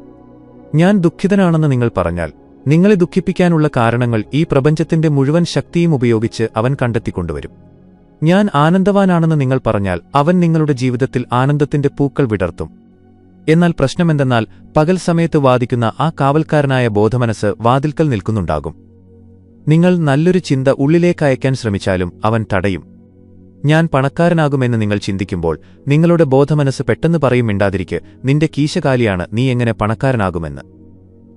ഞാൻ ദുഃഖിതനാണെന്ന് നിങ്ങൾ പറഞ്ഞാൽ, നിങ്ങളെ ദുഃഖിപ്പിക്കാനുള്ള കാരണങ്ങൾ ഈ പ്രപഞ്ചത്തിന്റെ മുഴുവൻ ശക്തിയും ഉപയോഗിച്ച് അവൻ കണ്ടെത്തിക്കൊണ്ടുവരും. ഞാൻ ആനന്ദവാനാണെന്ന് നിങ്ങൾ പറഞ്ഞാൽ, അവൻ നിങ്ങളുടെ ജീവിതത്തിൽ ആനന്ദത്തിന്റെ പൂക്കൾ വിടർത്തും. എന്നാൽ പ്രശ്നമെന്തെന്നാൽ, പകൽ സമയത്ത് വാദിക്കുന്ന ആ കാവൽക്കാരനായ ബോധമനസ്സ് വാതിൽക്കൽ നിൽക്കുന്നുണ്ടാകും. നിങ്ങൾ നല്ലൊരു ചിന്ത ഉള്ളിലേക്കയക്കാൻ ശ്രമിച്ചാലും അവൻ തടയും. ഞാൻ പണക്കാരനാകുമെന്ന് നിങ്ങൾ ചിന്തിക്കുമ്പോൾ നിങ്ങളുടെ ബോധമനസ്സ് പെട്ടെന്ന് പറയും, മിണ്ടാതിരിക്ക്, നിന്റെ കീശകാലിയാണ്, നീ എങ്ങനെ പണക്കാരനാകുമെന്ന്.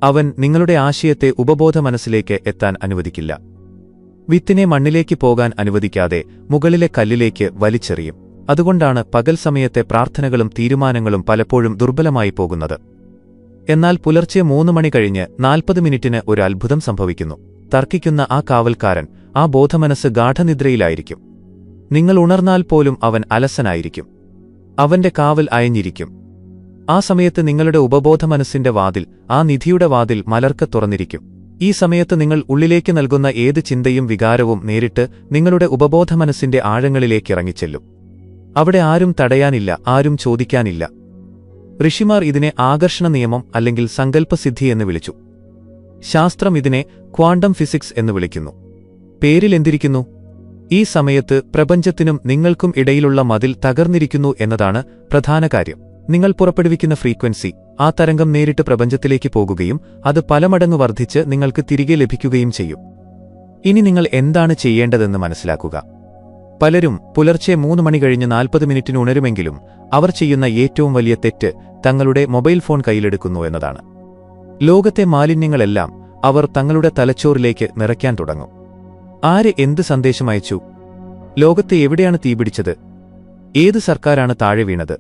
അവൻ നിങ്ങളുടെ ആശയത്തെ ഉപബോധ മനസ്സിലേക്ക് എത്താൻ അനുവദിക്കില്ല. വിത്തിനെ മണ്ണിലേക്ക് പോകാൻ അനുവദിക്കാതെ മുകളിലെ കല്ലിലേക്ക് വലിച്ചെറിയും. അതുകൊണ്ടാണ് പകൽ സമയത്തെ പ്രാർത്ഥനകളും തീരുമാനങ്ങളും പലപ്പോഴും ദുർബലമായി പോകുന്നത്. എന്നാൽ പുലർച്ചെ 3 മണി കഴിഞ്ഞ് 40 മിനിറ്റിന് ഒരു അത്ഭുതം സംഭവിക്കുന്നു. തർക്കിക്കുന്ന ആ കാവൽക്കാരൻ, ആ ബോധമനസ്സ് ഗാഠനിദ്രയിലായിരിക്കും. നിങ്ങൾ ഉണർന്നാൽ പോലും അവൻ അലസനായിരിക്കും. അവന്റെ കാവൽ അയഞ്ഞിരിക്കും. ആ സമയത്ത് നിങ്ങളുടെ ഉപബോധമനസ്സിന്റെ വാതിൽ, ആ നിധിയുടെ വാതിൽ മലർക്ക തുറന്നിരിക്കും. ഈ സമയത്ത് നിങ്ങൾ ഉള്ളിലേക്ക് നൽകുന്ന ഏത് ചിന്തയും വികാരവും നേരിട്ട് നിങ്ങളുടെ ഉപബോധമനസ്സിന്റെ ആഴങ്ങളിലേക്ക് ഇറങ്ങിച്ചെല്ലും. അവിടെ ആരും തടയാനില്ല, ആരും ചോദിക്കാനില്ല. ഋഷിമാർ ഇതിനെ ആകർഷണ നിയമം അല്ലെങ്കിൽ സങ്കല്പസിദ്ധി എന്ന് വിളിച്ചു. ശാസ്ത്രം ഇതിനെ ക്വാണ്ടം ഫിസിക്സ് എന്ന് വിളിക്കുന്നു. പേരിൽ എന്തിരിക്കുന്നു? ഈ സമയത്ത് പ്രപഞ്ചത്തിനും നിങ്ങൾക്കും ഇടയിലുള്ള മതിൽ തകർന്നിരിക്കുന്നു എന്നതാണ് പ്രധാന കാര്യം. നിങ്ങൾ പുറപ്പെടുവിക്കുന്ന ഫ്രീക്വൻസി, ആ തരംഗം നേരിട്ട് പ്രപഞ്ചത്തിലേക്ക് പോകുകയും അത് പല മടങ്ങ് വർദ്ധിച്ച് നിങ്ങൾക്ക് തിരികെ ലഭിക്കുകയും ചെയ്യും. ഇനി നിങ്ങൾ എന്താണ് ചെയ്യേണ്ടതെന്ന് മനസ്സിലാക്കുക. പലരും പുലർച്ചെ 3 മണി കഴിഞ്ഞ് 40 മിനിറ്റിന് ഉണരുമെങ്കിലും അവർ ചെയ്യുന്ന ഏറ്റവും വലിയ തെറ്റ് തങ്ങളുടെ മൊബൈൽ ഫോൺ കയ്യിലെടുക്കുന്നു എന്നതാണ്. ലോകത്തെ മാലിന്യങ്ങളെല്ലാം അവർ തങ്ങളുടെ തലച്ചോറിലേക്ക് നിറയ്ക്കാൻ തുടങ്ങും. ആര് എന്ത് സന്ദേശം അയച്ചു? ലോകത്തെ എവിടെയാണ് തീപിടിച്ചത്? ഏത് സർക്കാരാണ് താഴെ വീണത്?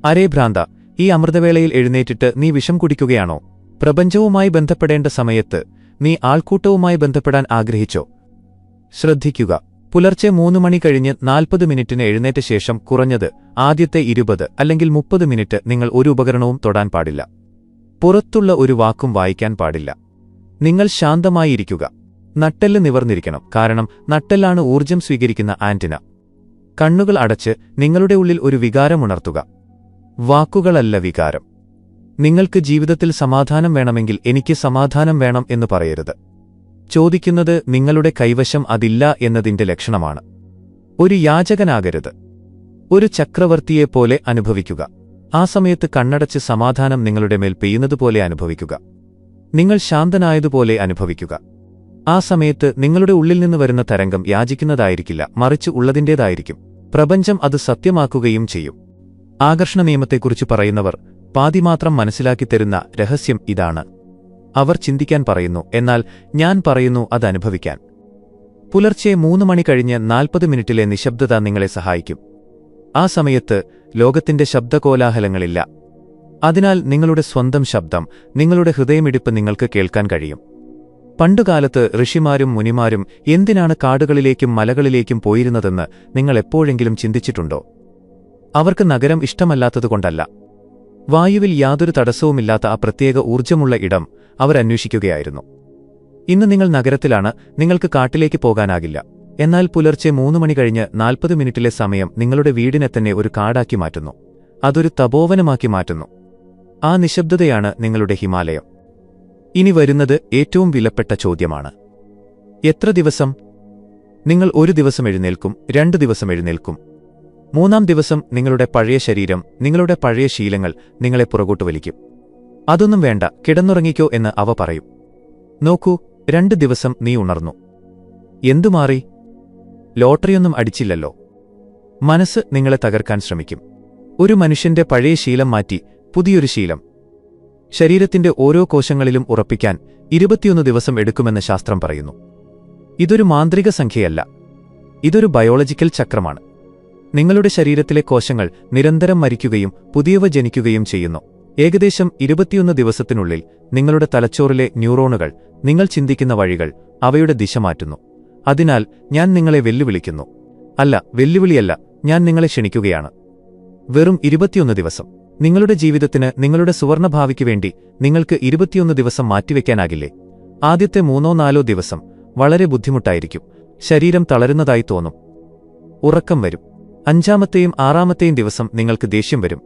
അരേ ഭ്രാന്ത, ഈ അമൃതവേളയിൽ എഴുന്നേറ്റിട്ട് നീ വിഷം കുടിക്കുകയാണോ? പ്രപഞ്ചവുമായി ബന്ധപ്പെടേണ്ട സമയത്ത് നീ ആൾക്കൂട്ടവുമായി ബന്ധപ്പെടാൻ ആഗ്രഹിച്ചോ? ശ്രദ്ധിക്കുക, പുലർച്ചെ 3 മണി കഴിഞ്ഞ് 40 മിനിറ്റിന് എഴുന്നേറ്റ ശേഷം കുറഞ്ഞത് ആദ്യത്തെ 20 അല്ലെങ്കിൽ 30 മിനിറ്റ് നിങ്ങൾ ഒരു ഉപകരണവും തൊടാൻ പാടില്ല. പുറത്തുള്ള ഒരു വാക്കും വായിക്കാൻ പാടില്ല. നിങ്ങൾ ശാന്തമായിരിക്കുക. നട്ടെല്ല് നിവർന്നിരിക്കണം, കാരണം നട്ടെല്ലാണ് ഊർജ്ജം സ്വീകരിക്കുന്ന ആന്റിന. കണ്ണുകൾ അടച്ച് നിങ്ങളുടെ ഉള്ളിൽ ഒരു വികാരമുണർത്തുക. വാക്കുകളല്ല, വികാരം. നിങ്ങൾക്ക് ജീവിതത്തിൽ സമാധാനം വേണമെങ്കിൽ എനിക്ക് സമാധാനം വേണം എന്ന് പറയരുത്. ചോദിക്കുന്നത് നിങ്ങളുടെ കൈവശം അതില്ല എന്നതിന്റെ ലക്ഷണമാണ്. ഒരു യാചകനാകരുത്. ഒരു ചക്രവർത്തിയെപ്പോലെ അനുഭവിക്കുക. ആ സമയത്ത് കണ്ണടച്ച് സമാധാനം നിങ്ങളുടെ മേൽ പെയ്യുന്നതുപോലെ അനുഭവിക്കുക. നിങ്ങൾ ശാന്തനായതുപോലെ അനുഭവിക്കുക. ആ സമയത്ത് നിങ്ങളുടെ ഉള്ളിൽ നിന്ന് വരുന്ന തരംഗം യാചിക്കുന്നതായിരിക്കില്ല, മറിച്ച് ഉള്ളതിന്റേതായിരിക്കും. പ്രപഞ്ചം അത് സത്യമാക്കുകയും ചെയ്യും. ആകർഷണ നിയമത്തെക്കുറിച്ച് പറയുന്നവർ പാതി മാത്രം മനസ്സിലാക്കിത്തരുന്ന രഹസ്യം ഇതാണ്. അവർ ചിന്തിക്കാൻ പറയുന്നു, എന്നാൽ ഞാൻ പറയുന്നു അത് അനുഭവിക്കാൻ. പുലർച്ചെ 3 മണി കഴിഞ്ഞ് 40 മിനിറ്റിലെ നിശബ്ദത നിങ്ങളെ സഹായിക്കും. ആ സമയത്ത് ലോകത്തിന്റെ ശബ്ദകോലാഹലങ്ങളില്ല. അതിനാൽ നിങ്ങളുടെ സ്വന്തം ശബ്ദം, നിങ്ങളുടെ ഹൃദയമിടിപ്പ് നിങ്ങൾക്ക് കേൾക്കാൻ കഴിയും. പണ്ടുകാലത്ത് ഋഷിമാരും മുനിമാരും എന്തിനാണ് കാടുകളിലേക്കും മലകളിലേക്കും പോയിരുന്നതെന്ന് നിങ്ങൾ എപ്പോഴെങ്കിലും ചിന്തിച്ചിട്ടുണ്ടോ? അവർക്ക് നഗരം ഇഷ്ടമല്ലാത്തതുകൊണ്ടല്ല. വായുവിൽ യാതൊരു തടസ്സവുമില്ലാത്ത ആ പ്രത്യേക ഊർജ്ജമുള്ള ഇടം അവരന്വേഷിക്കുകയായിരുന്നു. ഇന്ന് നിങ്ങൾ നഗരത്തിലാണ്, നിങ്ങൾക്ക് കാട്ടിലേക്ക് പോകാനാകില്ല. എന്നാൽ പുലർച്ചെ 3 മണി കഴിഞ്ഞ് 40 മിനിറ്റിലെ സമയം നിങ്ങളുടെ വീടിനെ തന്നെ ഒരു കാടാക്കി മാറ്റുന്നു. അതൊരു തപോവനമാക്കി മാറ്റുന്നു. ആ നിശബ്ദതയാണ് നിങ്ങളുടെ ഹിമാലയം. ഇനി വരുന്നത് ഏറ്റവും വിലപ്പെട്ട ചോദ്യമാണ്. എത്ര ദിവസം? നിങ്ങൾ 1 ദിവസം എഴുന്നേൽക്കും, 2 ദിവസം എഴുന്നേൽക്കും. 3-ാം ദിവസം നിങ്ങളുടെ പഴയ ശരീരം, നിങ്ങളുടെ പഴയ ശീലങ്ങൾ നിങ്ങളെ പുറകോട്ട് വലിക്കും. അതൊന്നും വേണ്ട, കിടന്നുറങ്ങിക്കോ എന്ന് അവ പറയും. നോക്കൂ, 2 ദിവസം നീ ഉണർന്നു. എന്തു മാറി? ലോട്ടറിയൊന്നും അടിച്ചില്ലല്ലോ. മനസ്സ് നിങ്ങളെ തകർക്കാൻ ശ്രമിക്കും. ഒരു മനുഷ്യന്റെ പഴയ ശീലം മാറ്റി പുതിയൊരു ശീലം. ശരീരത്തിന്റെ ഓരോ കോശങ്ങളിലും ഉറപ്പിക്കാൻ 21 ദിവസം എടുക്കുമെന്ന് ശാസ്ത്രം പറയുന്നു. ഇതൊരു മാന്ത്രിക സംഖ്യയല്ല, ഇതൊരു ബയോളജിക്കൽ ചക്രമാണ്. നിങ്ങളുടെ ശരീരത്തിലെ കോശങ്ങൾ നിരന്തരം മരിക്കുകയും പുതിയവ ജനിക്കുകയും ചെയ്യുന്നു. ഏകദേശം 21 ദിവസത്തിനുള്ളിൽ നിങ്ങളുടെ തലച്ചോറിലെ ന്യൂറോണുകൾ, നിങ്ങൾ ചിന്തിക്കുന്ന വഴികൾ, അവയുടെ ദിശ മാറ്റുന്നു. അതിനാൽ ഞാൻ നിങ്ങളെ വെല്ലുവിളിക്കുന്നു. അല്ല, വെല്ലുവിളിയല്ല, ഞാൻ നിങ്ങളെ ക്ഷണിക്കുകയാണ്. വെറും 21 ദിവസം. നിങ്ങളുടെ ജീവിതത്തിന്, നിങ്ങളുടെ സുവർണഭാവിക്ക് വേണ്ടി നിങ്ങൾക്ക് 21 ദിവസം മാറ്റിവെക്കാനാകില്ലേ? ആദ്യത്തെ 3-4 ദിവസം വളരെ ബുദ്ധിമുട്ടായിരിക്കും. ശരീരം തളരുന്നതായി തോന്നും. ഉറക്കം വരും. 5-ാമത്തെയും 6-ാമത്തെയും ദിവസം നിങ്ങൾക്ക് ദേഷ്യം വരും.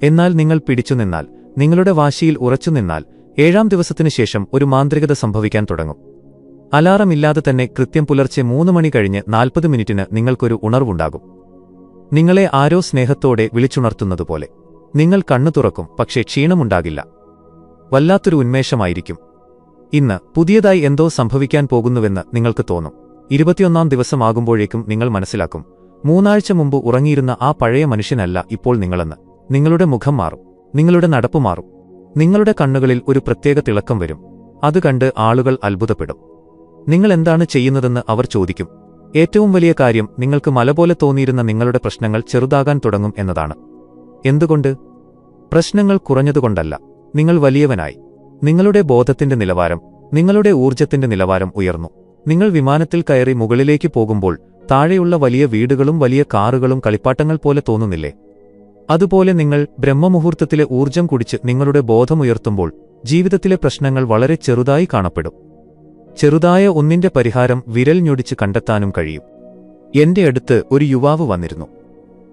എന്നാൽ നിങ്ങൾ പിടിച്ചുനിന്നാൽ, നിങ്ങളുടെ വാശിയിൽ ഉറച്ചുനിന്നാൽ 7-ാം ദിവസത്തിനു ശേഷം ഒരു മാന്ത്രികത സംഭവിക്കാൻ തുടങ്ങും. അലാറം ഇല്ലാതെ തന്നെ കൃത്യം പുലർച്ചെ 3 മണി കഴിഞ്ഞ് 40 മിനിറ്റിന് നിങ്ങൾക്കൊരു ഉണർവുണ്ടാകും. നിങ്ങളെ ആരോ സ്നേഹത്തോടെ വിളിച്ചുണർത്തുന്നതുപോലെ. നിങ്ങൾ കണ്ണു തുറക്കും, പക്ഷേ ക്ഷീണമുണ്ടാകില്ല. വല്ലാത്തൊരു ഉന്മേഷമായിരിക്കും. ഇന്ന് പുതിയതായി എന്തോ സംഭവിക്കാൻ പോകുന്നുവെന്ന് നിങ്ങൾക്ക് തോന്നും. 21-ാം ദിവസമാകുമ്പോഴേക്കും നിങ്ങൾ മനസ്സിലാക്കും, 3 ആഴ്ച മുമ്പ് ഉറങ്ങിയിരുന്ന ആ പഴയ മനുഷ്യനല്ല ഇപ്പോൾ നിങ്ങളെന്ന്. നിങ്ങളുടെ മുഖം മാറും, നിങ്ങളുടെ നടപ്പ് മാറും, നിങ്ങളുടെ കണ്ണുകളിൽ ഒരു പ്രത്യേക തിളക്കം വരും. അത് കണ്ട് ആളുകൾ അത്ഭുതപ്പെടും. നിങ്ങൾ എന്താണ് ചെയ്യുന്നതെന്ന് അവർ ചോദിക്കും. ഏറ്റവും വലിയ കാര്യം, നിങ്ങൾക്ക് മല പോലെ തോന്നിയിരുന്ന നിങ്ങളുടെ പ്രശ്നങ്ങൾ ചെറുതാകാൻ തുടങ്ങും എന്നതാണ്. എന്തുകൊണ്ട്? പ്രശ്നങ്ങൾ കുറഞ്ഞതുകൊണ്ടല്ല, നിങ്ങൾ വലിയവനായി. നിങ്ങളുടെ ബോധത്തിന്റെ നിലവാരം, നിങ്ങളുടെ ഊർജ്ജത്തിന്റെ നിലവാരം ഉയർന്നു. നിങ്ങൾ വിമാനത്തിൽ കയറി മുകളിലേക്ക് പോകുമ്പോൾ താഴെയുള്ള വലിയ വീടുകളും വലിയ കാറുകളും കളിപ്പാട്ടങ്ങൾ പോലെ തോന്നുന്നില്ലേ? അതുപോലെ നിങ്ങൾ ബ്രഹ്മമുഹൂർത്തത്തിലെ ഊർജ്ജം കുടിച്ച് നിങ്ങളുടെ ബോധമുയർത്തുമ്പോൾ ജീവിതത്തിലെ പ്രശ്നങ്ങൾ വളരെ ചെറുതായി കാണപ്പെടും. ചെറുതായ ഒന്നിന്റെ പരിഹാരം വിരൽ ഞൊടിച്ച് കണ്ടെത്താനും കഴിയും. എന്റെ അടുത്ത് ഒരു യുവാവ് വന്നിരുന്നു.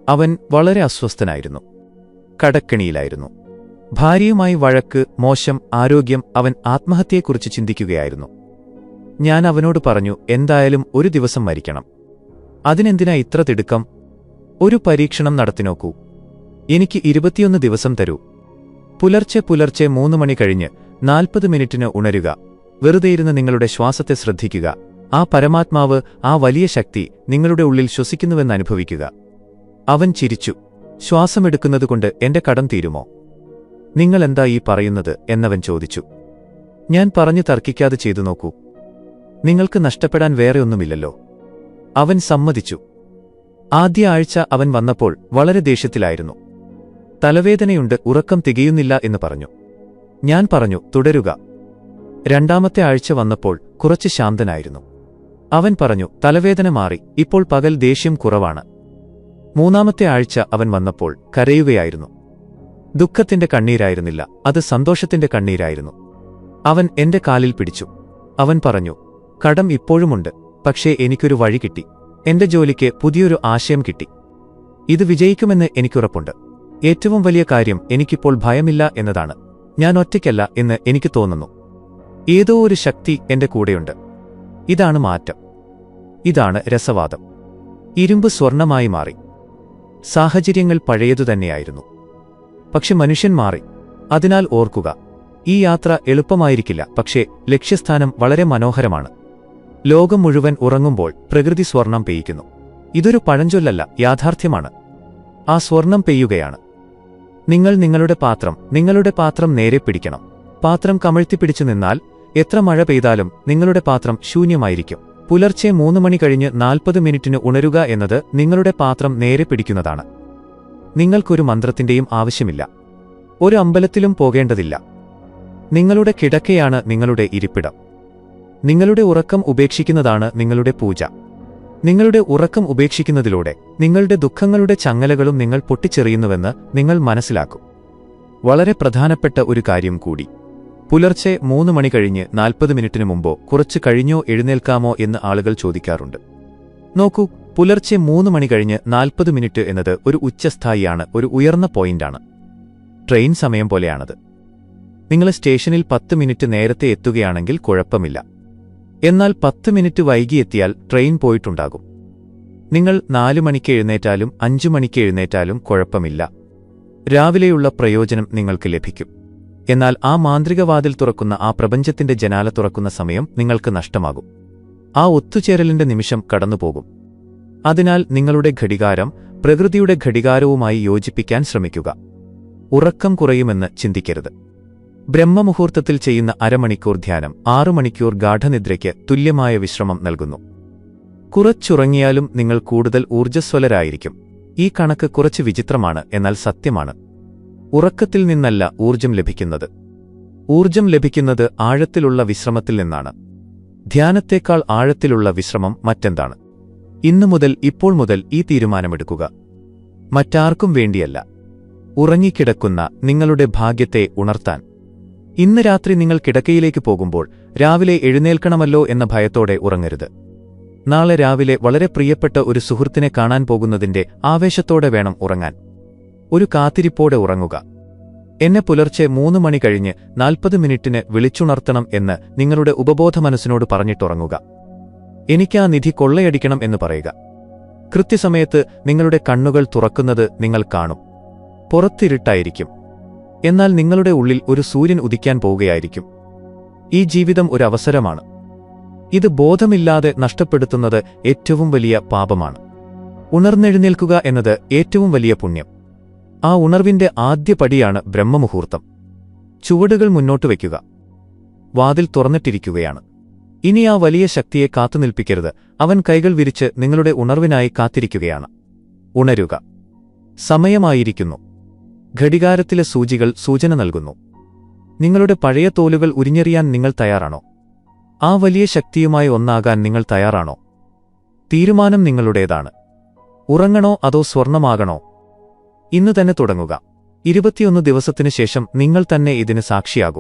അവൻ വളരെ അസ്വസ്ഥനായിരുന്നു. കടക്കെണിയിലായിരുന്നു. ഭാര്യയുമായി വഴക്ക്, മോശം ആരോഗ്യം. അവൻ ആത്മഹത്യയെക്കുറിച്ച് ചിന്തിക്കുകയായിരുന്നു. ഞാൻ അവനോട് പറഞ്ഞു, എന്തായാലും ഒരു ദിവസം മരിക്കണം. അതിനെന്തിനാ ഇത്ര തിടുക്കം? ഒരു പരീക്ഷണം നടത്തിനോക്കൂ. എനിക്ക് 21 ദിവസം തരൂ. പുലർച്ചെ 3 മണി കഴിഞ്ഞ് 40 മിനിറ്റിന് ഉണരുക. വെറുതെയിരുന്ന് നിങ്ങളുടെ ശ്വാസത്തെ ശ്രദ്ധിക്കുക. ആ പരമാത്മാവ്, ആ വലിയ ശക്തി നിങ്ങളുടെ ഉള്ളിൽ ശ്വസിക്കുന്നുവെന്ന് അനുഭവിക്കുക. അവൻ ചിരിച്ചു. ശ്വാസമെടുക്കുന്നതുകൊണ്ട് എന്റെ കടം തീരുമോ? നിങ്ങളെന്താ ഈ പറയുന്നത് എന്നവൻ ചോദിച്ചു. ഞാൻ പറഞ്ഞു തർക്കിക്കാതെ ചെയ്തു നോക്കൂ. നിങ്ങൾക്ക് നഷ്ടപ്പെടാൻ വേറെ ഒന്നുമില്ലല്ലോ. അവൻ സമ്മതിച്ചു. ആദ്യ ആഴ്ച അവൻ വന്നപ്പോൾ വളരെ ദേഷ്യത്തിലായിരുന്നു. തലവേദനയുണ്ട്, ഉറക്കം തികയുന്നില്ല എന്ന് പറഞ്ഞു. ഞാൻ പറഞ്ഞു, തുടരുക. 2-ാമത്തെ ആഴ്ച വന്നപ്പോൾ കുറച്ച് ശാന്തനായിരുന്നു. അവൻ പറഞ്ഞു, തലവേദന മാറി, ഇപ്പോൾ പകൽ ദേഷ്യം കുറവാണ്. 3-ാമത്തെ ആഴ്ച അവൻ വന്നപ്പോൾ കരയുകയായിരുന്നു. ദുഃഖത്തിന്റെ കണ്ണീരായിരുന്നില്ല, അത് സന്തോഷത്തിന്റെ കണ്ണീരായിരുന്നു. അവൻ എന്റെ കാലിൽ പിടിച്ചു. അവൻ പറഞ്ഞു, കടം ഇപ്പോഴുമുണ്ട്, പക്ഷേ എനിക്കൊരു വഴി കിട്ടി. എന്റെ ജോലിക്ക് പുതിയൊരു ആശയം കിട്ടി. ഇത് വിജയിക്കുമെന്ന് എനിക്കുറപ്പുണ്ട്. ഏറ്റവും വലിയ കാര്യം, എനിക്കിപ്പോൾ ഭയമില്ല എന്നതാണ്. ഞാൻ ഒറ്റയ്ക്കല്ല എന്ന് എനിക്ക് തോന്നുന്നു. ഏതോ ഒരു ശക്തി എന്റെ കൂടെയുണ്ട്. ഇതാണ് മാറ്റം. ഇതാണ് രസവാദം. ഇരുമ്പ് സ്വർണമായി മാറി. സാഹചര്യങ്ങൾ പഴയതുതന്നെയായിരുന്നു, പക്ഷെ മനുഷ്യൻ മാറി. അതിനാൽ ഓർക്കുക, ഈ യാത്ര എളുപ്പമായിരിക്കില്ല, പക്ഷേ ലക്ഷ്യസ്ഥാനം വളരെ മനോഹരമാണ്. ലോകം മുഴുവൻ ഉറങ്ങുമ്പോൾ പ്രകൃതി സ്വർണം പെയ്യിക്കുന്നു. ഇതൊരു പഴഞ്ചൊല്ലല്ല, യാഥാർത്ഥ്യമാണ്. ആ സ്വർണം പെയ്യുകയാണ്. നിങ്ങൾ നിങ്ങളുടെ പാത്രം നേരെ പിടിക്കണം. പാത്രം കമഴ്ത്തിപ്പിടിച്ചു നിന്നാൽ എത്ര മഴ പെയ്താലും നിങ്ങളുടെ പാത്രം ശൂന്യമായിരിക്കും. പുലർച്ചെ 3 മണി കഴിഞ്ഞ് 40 മിനിറ്റിന് ഉണരുക എന്നത് നിങ്ങളുടെ പാത്രം നേരെ പിടിക്കുന്നതാണ്. നിങ്ങൾക്കൊരു മന്ത്രത്തിന്റെയും ആവശ്യമില്ല. ഒരു അമ്പലത്തിലും പോകേണ്ടതില്ല. നിങ്ങളുടെ കിടക്കയാണ് നിങ്ങളുടെ ഇരിപ്പിടം. നിങ്ങളുടെ ഉറക്കം ഉപേക്ഷിക്കുന്നതാണ് നിങ്ങളുടെ പൂജ. നിങ്ങളുടെ ഉറക്കം ഉപേക്ഷിക്കുന്നതിലൂടെ നിങ്ങളുടെ ദുഃഖങ്ങളുടെ ചങ്ങലകളും നിങ്ങൾ പൊട്ടിച്ചെറിയുന്നുവെന്ന് നിങ്ങൾ മനസ്സിലാക്കും. വളരെ പ്രധാനപ്പെട്ട ഒരു കാര്യം കൂടി. പുലർച്ചെ 3 മണി കഴിഞ്ഞ് 40 മിനിറ്റിന് മുമ്പോ കുറച്ച് കഴിഞ്ഞോ എഴുന്നേൽക്കാമോ എന്ന് ആളുകൾ ചോദിക്കാറുണ്ട്. നോക്കൂ, പുലർച്ചെ 3 മണി കഴിഞ്ഞ് 40 മിനിറ്റ് എന്നത് ഒരു ഉച്ചസ്ഥായിയാണ്, ഒരു ഉയർന്ന പോയിന്റാണ്. ട്രെയിൻ സമയം പോലെയാണത്. നിങ്ങൾ സ്റ്റേഷനിൽ 10 മിനിറ്റ് നേരത്തെ എത്തുകയാണെങ്കിൽ കുഴപ്പമില്ല. എന്നാൽ 10 മിനിറ്റ് വൈകിയെത്തിയാൽ ട്രെയിൻ പോയിട്ടുണ്ടാകും. നിങ്ങൾ 4 മണിക്ക് എഴുന്നേറ്റാലും 5 മണിക്ക് എഴുന്നേറ്റാലും കുഴപ്പമില്ല. രാവിലെയുള്ള പ്രയോജനം നിങ്ങൾക്ക് ലഭിക്കും. എന്നാൽ ആ മാന്ത്രികവാതിൽ തുറക്കുന്ന, ആ പ്രപഞ്ചത്തിന്റെ ജനാല തുറക്കുന്ന സമയം നിങ്ങൾക്ക് നഷ്ടമാകും. ആ ഒത്തുചേരലിന്റെ നിമിഷം കടന്നുപോകും. അതിനാൽ നിങ്ങളുടെ ഘടികാരം പ്രകൃതിയുടെ ഘടികാരവുമായി യോജിപ്പിക്കാൻ ശ്രമിക്കുക. ഉറക്കം കുറയുമെന്ന് ചിന്തിക്കരുത്. ബ്രഹ്മമുഹൂർത്തത്തിൽ ചെയ്യുന്ന അരമണിക്കൂർ ധ്യാനം 6 മണിക്കൂർ ഗാഠനിദ്രയ്ക്ക് തുല്യമായ വിശ്രമം നൽകുന്നു. കുറച്ചുറങ്ങിയാലും നിങ്ങൾ കൂടുതൽ ഊർജ്ജസ്വലരായിരിക്കും. ഈ കണക്ക് കുറച്ച് വിചിത്രമാണ്, എന്നാൽ സത്യമാണ്. ഉറക്കത്തിൽ നിന്നല്ല ഊർജ്ജം ലഭിക്കുന്നത്. ഊർജ്ജം ലഭിക്കുന്നത് ആഴത്തിലുള്ള വിശ്രമത്തിൽ നിന്നാണ്. ധ്യാനത്തേക്കാൾ ആഴത്തിലുള്ള വിശ്രമം മറ്റെന്താണ്? ഇന്നു മുതൽ, ഇപ്പോൾ മുതൽ ഈ തീരുമാനമെടുക്കുക. മറ്റാർക്കും വേണ്ടിയല്ല, ഉറങ്ങിക്കിടക്കുന്ന നിങ്ങളുടെ ഭാഗ്യത്തെ ഉണർത്താൻ. ഇന്ന് രാത്രി നിങ്ങൾ കിടക്കയിലേക്ക് പോകുമ്പോൾ രാവിലെ എഴുന്നേൽക്കണമല്ലോ എന്ന ഭയത്തോടെ ഉറങ്ങരുത്. നാളെ രാവിലെ വളരെ പ്രിയപ്പെട്ട ഒരു സുഹൃത്തിനെ കാണാൻ പോകുന്നതിന്റെ ആവേശത്തോടെ വേണം ഉറങ്ങാൻ. ഒരു കാത്തിരിപ്പോടെ ഉറങ്ങുക. എന്നെ പുലർച്ചെ 3 മണി കഴിഞ്ഞ് 40 മിനിറ്റിന് വിളിച്ചുണർത്തണം എന്ന് നിങ്ങളുടെ ഉപബോധ മനസ്സിനോട് പറഞ്ഞിട്ടുറങ്ങുക. എനിക്കാ നിധി കൊള്ളയടിക്കണം എന്ന് പറയുക. കൃത്യസമയത്ത് നിങ്ങളുടെ കണ്ണുകൾ തുറക്കുന്നത് നിങ്ങൾ കാണും. പുറത്തിരുട്ടായിരിക്കും, എന്നാൽ നിങ്ങളുടെ ഉള്ളിൽ ഒരു സൂര്യൻ ഉദിക്കാൻ പോവുകയായിരിക്കും. ഈ ജീവിതം ഒരു അവസരമാണ്. ഇത് ബോധമില്ലാതെ നഷ്ടപ്പെടുത്തുന്നത് ഏറ്റവും വലിയ പാപമാണ്. ഉണർന്നെഴുന്നേൽക്കുക എന്നത് ഏറ്റവും വലിയ പുണ്യം. ആ ഉണർവിന്റെ ആദ്യ പടിയാണ് ബ്രഹ്മമുഹൂർത്തം. ചുവടുകൾ മുന്നോട്ട് വയ്ക്കുക. വാതിൽ തുറന്നിട്ടിരിക്കുകയാണ്. ഇനി ആ വലിയ ശക്തിയെ കാത്തുനിൽപ്പിക്കരുത്. അവൻ കൈകൾ വിരിച്ച് നിങ്ങളുടെ ഉണർവിനായി കാത്തിരിക്കുകയാണ്. ഉണരുക. സമയമായിരിക്കുന്നു. ഘടികാരത്തിലെ സൂചികൾ സൂചന നൽകുന്നു. നിങ്ങളുടെ പഴയ തോലുകൾ ഉരിഞ്ഞെറിയാൻ നിങ്ങൾ തയ്യാറാണോ? ആ വലിയ ശക്തിയുമായി ഒന്നാകാൻ നിങ്ങൾ തയ്യാറാണോ? തീരുമാനം നിങ്ങളുടേതാണ്. ഉറങ്ങണോ അതോ സ്വർണമാകണോ? ഇന്ന് തന്നെ തുടങ്ങുക. 21 ദിവസത്തിനു ശേഷം നിങ്ങൾ തന്നെ ഇതിന് സാക്ഷിയാകും.